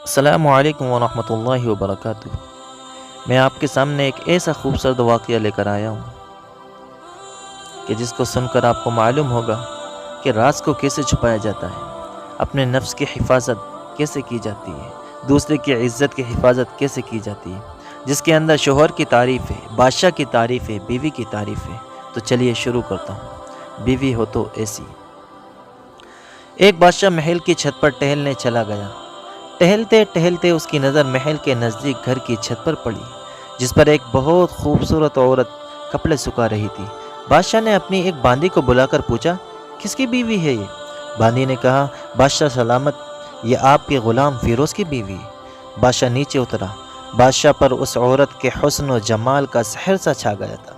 السلام علیکم ورحمۃ اللہ وبرکاتہ۔ میں آپ کے سامنے ایک ایسا خوبصورت واقعہ لے کر آیا ہوں کہ جس کو سن کر آپ کو معلوم ہوگا کہ راز کو کیسے چھپایا جاتا ہے، اپنے نفس کی حفاظت کیسے کی جاتی ہے، دوسرے کی عزت کی حفاظت کیسے کی جاتی ہے، جس کے اندر شوہر کی تعریف ہے، بادشاہ کی تعریف ہے، بیوی کی تعریف ہے۔ تو چلیے شروع کرتا ہوں۔ بیوی ہو تو ایسی۔ ایک بادشاہ محل کی چھت پر ٹہلنے چلا گیا۔ ٹہلتے ٹہلتے اس کی نظر محل کے نزدیک گھر کی چھت پر پڑی، جس پر ایک بہت خوبصورت عورت کپڑے سکھا رہی تھی۔ بادشاہ نے اپنی ایک باندی کو بلا کر پوچھا، کس کی بیوی ہے یہ؟ باندی نے کہا، بادشاہ سلامت، یہ آپ کے غلام فیروز کی بیوی ہے۔ بادشاہ نیچے اترا۔ بادشاہ پر اس عورت کے حسن و جمال کا سحر سا چھا گیا تھا۔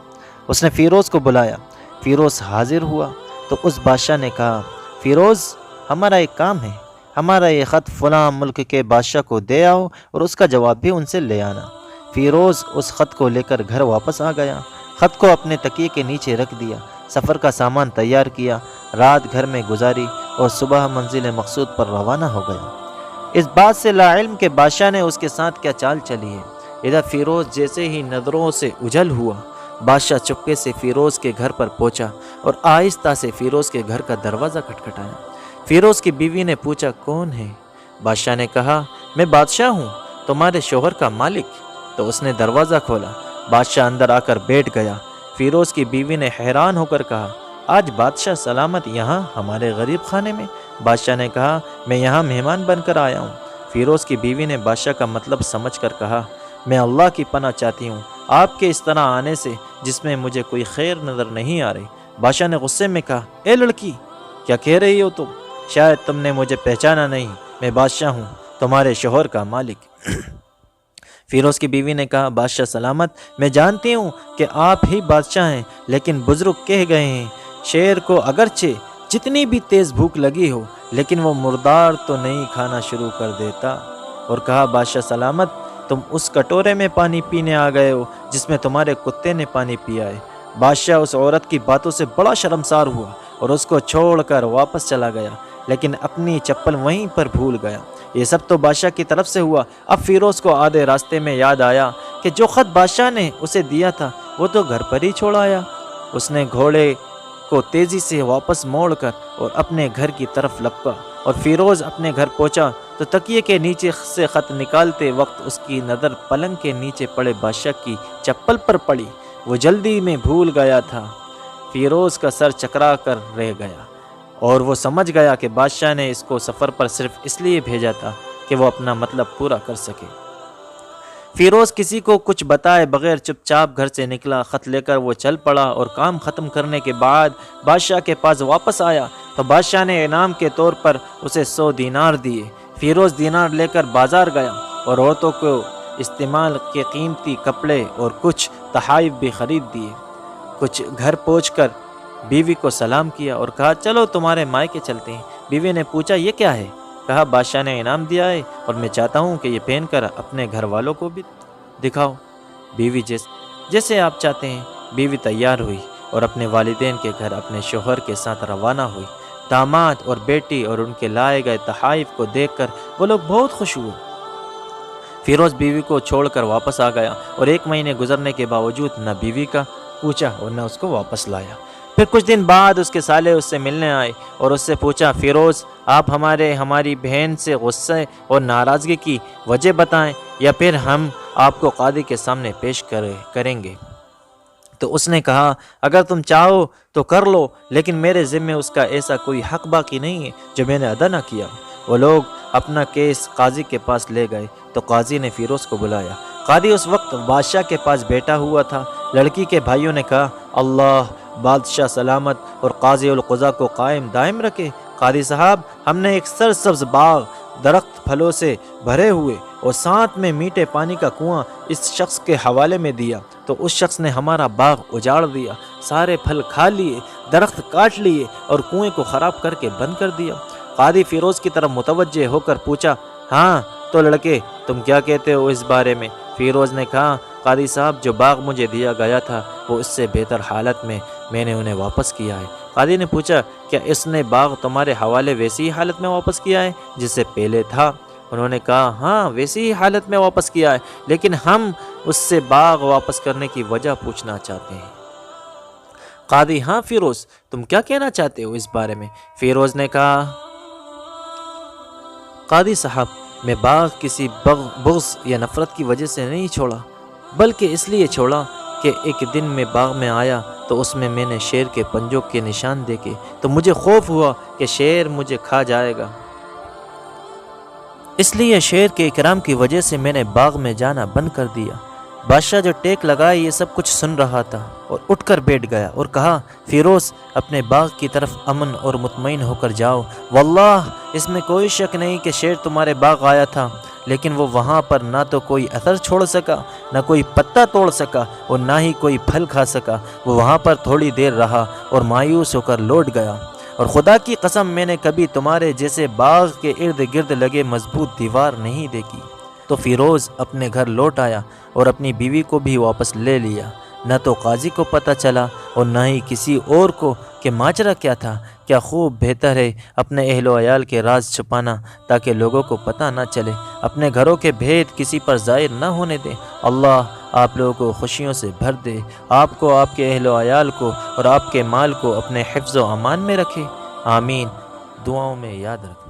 اس نے فیروز کو بلایا۔ فیروز حاضر ہوا تو اس بادشاہ نے کہا، فیروز، ہمارا ایک کام ہے، ہمارا یہ خط فلاں ملک کے بادشاہ کو دے آؤ اور اس کا جواب بھی ان سے لے آنا۔ فیروز اس خط کو لے کر گھر واپس آ گیا۔ خط کو اپنے تکیے کے نیچے رکھ دیا، سفر کا سامان تیار کیا، رات گھر میں گزاری اور صبح منزل مقصود پر روانہ ہو گیا۔ اس بات سے لا علم کہ بادشاہ نے اس کے ساتھ کیا چال چلی ہے۔ ادھر فیروز جیسے ہی نظروں سے اجل ہوا، بادشاہ چپکے سے فیروز کے گھر پر پہنچا اور آہستہ سے فیروز کے گھر کا دروازہ کھٹکھٹایا۔ فیروز کی بیوی نے پوچھا، کون ہے؟ بادشاہ نے کہا، میں بادشاہ ہوں، تمہارے شوہر کا مالک۔ تو اس نے دروازہ کھولا۔ بادشاہ اندر آ کر بیٹھ گیا۔ فیروز کی بیوی نے حیران ہو کر کہا، آج بادشاہ سلامت یہاں ہمارے غریب خانے میں؟ بادشاہ نے کہا، میں یہاں مہمان بن کر آیا ہوں۔ فیروز کی بیوی نے بادشاہ کا مطلب سمجھ کر کہا، میں اللہ کی پناہ چاہتی ہوں آپ کے اس طرح آنے سے، جس میں مجھے کوئی خیر نظر نہیں آ رہی۔ بادشاہ نے غصے میں کہا، اے لڑکی، کیا کہہ رہی ہو تم؟ شاید تم نے مجھے پہچانا نہیں، میں بادشاہ ہوں، تمہارے شوہر کا مالک۔ فیروز کی بیوی نے کہا، بادشاہ سلامت، میں جانتی ہوں کہ آپ ہی بادشاہ ہیں، لیکن بزرگ کہہ گئے ہیں، شیر کو اگرچہ جتنی بھی تیز بھوک لگی ہو، لیکن وہ مردار تو نہیں کھانا شروع کر دیتا۔ اور کہا، بادشاہ سلامت، تم اس کٹورے میں پانی پینے آ گئے ہو جس میں تمہارے کتے نے پانی پیا ہے۔ بادشاہ اس عورت کی باتوں سے بڑا شرمسار ہوا اور اس کو چھوڑ کر واپس چلا گیا، لیکن اپنی چپل وہیں پر بھول گیا۔ یہ سب تو بادشاہ کی طرف سے ہوا۔ اب فیروز کو آدھے راستے میں یاد آیا کہ جو خط بادشاہ نے اسے دیا تھا وہ تو گھر پر ہی چھوڑ آیا۔ اس نے گھوڑے کو تیزی سے واپس موڑ کر اور اپنے گھر کی طرف لپکا، اور فیروز اپنے گھر پہنچا تو تکیے کے نیچے سے خط نکالتے وقت اس کی نظر پلنگ کے نیچے پڑے بادشاہ کی چپل پر پڑی۔ وہ جلدی میں بھول گیا تھا۔ فیروز کا سر چکرا کر رہ گیا اور وہ سمجھ گیا کہ بادشاہ نے اس کو سفر پر صرف اس لیے بھیجا تھا کہ وہ اپنا مطلب پورا کر سکے۔ فیروز کسی کو کچھ بتائے بغیر چپ چاپ گھر سے نکلا۔ خط لے کر وہ چل پڑا اور کام ختم کرنے کے بعد بادشاہ کے پاس واپس آیا تو بادشاہ نے انعام کے طور پر اسے 100 دینار دیے۔ فیروز دینار لے کر بازار گیا اور عورتوں کو استعمال کے قیمتی کپڑے اور کچھ تحائف بھی خرید دیے۔ کچھ گھر پہنچ کر بیوی کو سلام کیا اور کہا، چلو تمہارے مائکے چلتے ہیں۔ بیوی نے پوچھا، یہ کیا ہے؟ کہا، بادشاہ نے انعام دیا ہے اور میں چاہتا ہوں کہ یہ پہن کر اپنے گھر والوں کو بھی دکھاؤ۔ بیوی جیسے آپ چاہتے ہیں۔ بیوی تیار ہوئی اور اپنے والدین کے گھر اپنے شوہر کے ساتھ روانہ ہوئی۔ داماد اور بیٹی اور ان کے لائے گئے تحائف کو دیکھ کر وہ لوگ بہت خوش ہوئے۔ فیروز بیوی کو چھوڑ کر واپس آ گیا اور 1 مہینے گزرنے کے باوجود نہ بیوی کا پوچھا اور نہ اس کو واپس لایا۔ پھر کچھ دن بعد اس کے سالے اس سے ملنے آئے اور اس سے پوچھا، فیروز، آپ ہماری بہن سے غصے اور ناراضگی کی وجہ بتائیں یا پھر ہم آپ کو قاضی کے سامنے پیش کریں گے۔ تو اس نے کہا، اگر تم چاہو تو کر لو، لیکن میرے ذمے اس کا ایسا کوئی حق باقی نہیں ہے جو میں نے ادا نہ کیا۔ وہ لوگ اپنا کیس قاضی کے پاس لے گئے تو قاضی نے فیروز کو بلایا۔ قاضی اس وقت بادشاہ کے پاس بیٹھا ہوا تھا۔ لڑکی کے بھائیوں نے کہا، اللہ بادشاہ سلامت اور قاضی القضاء کو قائم دائم رکھے۔ قاضی صاحب، ہم نے ایک سرسبز باغ، درخت پھلوں سے بھرے ہوئے اور ساتھ میں میٹھے پانی کا کنواں اس شخص کے حوالے میں دیا تو اس شخص نے ہمارا باغ اجاڑ دیا، سارے پھل کھا لیے، درخت کاٹ لیے اور کنویں کو خراب کر کے بند کر دیا۔ قاضی فیروز کی طرف متوجہ ہو کر پوچھا، ہاں تو لڑکے، تم کیا کہتے ہو اس بارے میں؟ فیروز نے کہا، قاضی صاحب، جو باغ مجھے دیا گیا تھا وہ اس سے بہتر حالت میں نے انہیں واپس کیا ہے۔ قاضی نے پوچھا، کیا اس نے باغ تمہارے حوالے ویسی ہی حالت میں واپس کیا ہے جس سے پہلے تھا؟ انہوں نے کہا ہاں ویسی ہی حالت میں واپس کیا ہے، لیکن ہم اس سے باغ واپس کرنے کی وجہ پوچھنا چاہتے ہیں۔ قاضی ہاں فیروز، تم کیا کہنا چاہتے ہو اس بارے میں؟ فیروز نے کہا قاضی صاحب، میں باغ کسی بغض یا نفرت کی وجہ سے نہیں چھوڑا، بلکہ اس لیے چھوڑا کہ ایک دن میں باغ میں آیا تو اس میں نے شیر کے پنجوں کے نشان دیکھے تو مجھے خوف ہوا کہ شیر مجھے کھا جائے گا، اس لیے شیر کے اکرام کی وجہ سے میں نے باغ میں جانا بند کر دیا۔ بادشاہ جو ٹیک لگائے یہ سب کچھ سن رہا تھا اور اٹھ کر بیٹھ گیا اور کہا فیروز اپنے باغ کی طرف امن اور مطمئن ہو کر جاؤ، واللہ اس میں کوئی شک نہیں کہ شیر تمہارے باغ آیا تھا، لیکن وہ وہاں پر نہ تو کوئی اثر چھوڑ سکا، نہ کوئی پتا توڑ سکا اور نہ ہی کوئی پھل کھا سکا۔ وہ وہاں پر تھوڑی دیر رہا اور مایوس ہو کر لوٹ گیا، اور خدا کی قسم میں نے کبھی تمہارے جیسے باغ کے ارد گرد لگے مضبوط دیوار نہیں دیکھی۔ تو فیروز اپنے گھر لوٹ آیا اور اپنی بیوی کو بھی واپس لے لیا۔ نہ تو قاضی کو پتہ چلا اور نہ ہی کسی اور کو کہ ماجرا کیا تھا۔ کیا خوب بہتر ہے اپنے اہل و عیال کے راز چھپانا تاکہ لوگوں کو پتہ نہ چلے، اپنے گھروں کے بھید کسی پر ظاہر نہ ہونے دیں۔ اللہ آپ لوگوں کو خوشیوں سے بھر دے، آپ کو، آپ کے اہل و عیال کو اور آپ کے مال کو اپنے حفظ و امان میں رکھے، آمین۔ دعاؤں میں یاد رکھنا۔